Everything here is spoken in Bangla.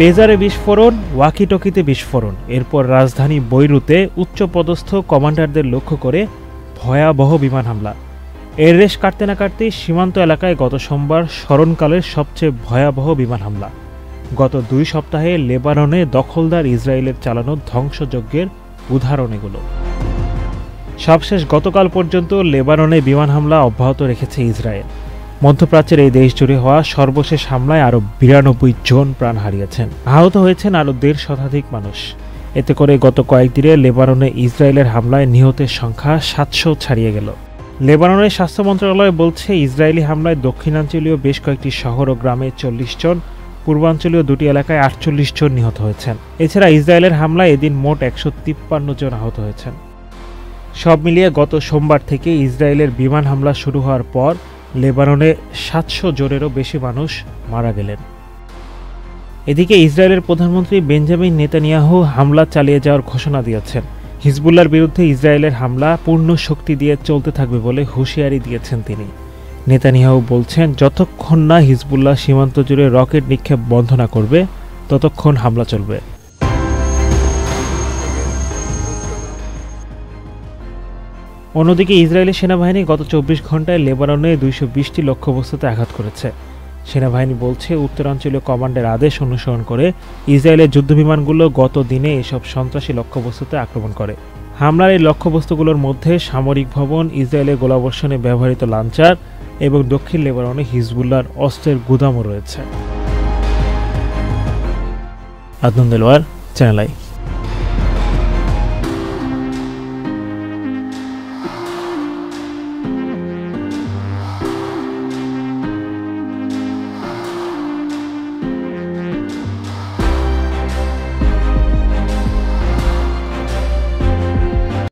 পেজারে বিস্ফোরণ, ওয়াকিটকিতে বিস্ফোরণ, এরপর রাজধানী বৈরুতে উচ্চপদস্থ কমান্ডারদের লক্ষ্য করে ভয়াবহ বিমান হামলা। এর রেশ কাটতে না কাটতেই সীমান্ত এলাকায় গত সোমবার স্মরণকালের সবচেয়ে ভয়াবহ বিমান হামলা। গত 2 সপ্তাহে লেবাননে দখলদার ইসরায়েলের চালানো ধ্বংসযজ্ঞের উদাহরণ এগুলো। সবশেষ গতকাল পর্যন্ত লেবাননে বিমান হামলা অব্যাহত রেখেছে ইসরায়েল। মধ্যপ্রাচ্যের এই দেশ জুড়ে হওয়া সর্বশেষ হামলায় আরও 92 জন প্রাণ হারিয়েছেন। আহত হয়েছেন আরও 1.5 শতাধিক মানুষ। এতে করে গত কয়েকদিনে লেবাননে ইসরায়েলের হামলায় নিহতের সংখ্যা 700 ছাড়িয়ে গেল। লেবাননের স্বাস্থ্য মন্ত্রণালয় বলছে, ইসরায়েলি হামলায় দক্ষিণাঞ্চলীয় বেশ কয়েকটি শহর ও গ্রামে 40 জন, পূর্বাঞ্চলীয় 2টি এলাকায় 48 জন নিহত হয়েছেন। এছাড়া ইসরায়েলের হামলায় এদিন মোট 153 জন আহত হয়েছেন। সব মিলিয়ে গত সোমবার থেকে ইসরায়েলের বিমান হামলা শুরু হওয়ার পর লেবাননে 700 জনেরও বেশি মানুষ মারা গেলেন। এদিকে ইসরায়েলের প্রধানমন্ত্রী বেঞ্জামিন নেতানিয়াহু হামলা চালিয়ে যাওয়ার ঘোষণা দিয়েছেন। হিজবুল্লাহর বিরুদ্ধে ইসরায়েলের হামলা পূর্ণ শক্তি দিয়ে চলতে থাকবে বলে হুঁশিয়ারি দিয়েছেন তিনি। নেতানিয়াহু বলছেন, যতক্ষণ না হিজবুল্লাহ সীমান্ত জুড়ে রকেট নিক্ষেপ বন্ধ না করবে ততক্ষণ হামলা চলবে। অন্যদিকে ইসরায়েলি সেনাবাহিনী গত 24 ঘন্টায় লেবাননে 220টি লক্ষ্যবস্তুতে আঘাত করেছে। সেনাবাহিনী বলছে, উত্তরাঞ্চলীয় কমান্ডের আদেশ অনুসরণ করে ইসরায়েলের যুদ্ধবিমানগুলো গত দিনে এসব সন্ত্রাসী লক্ষ্যবস্তুতে আক্রমণ করে। হামলার এই লক্ষ্যবস্তুগুলোর মধ্যে সামরিক ভবন, ইসরায়েলের গোলাবর্ষণে ব্যবহৃত লাঞ্চার এবং দক্ষিণ লেবাননে হিজবুল্লাহর অস্ত্রের গুদামও রয়েছে। Adnan Delwar, channel I.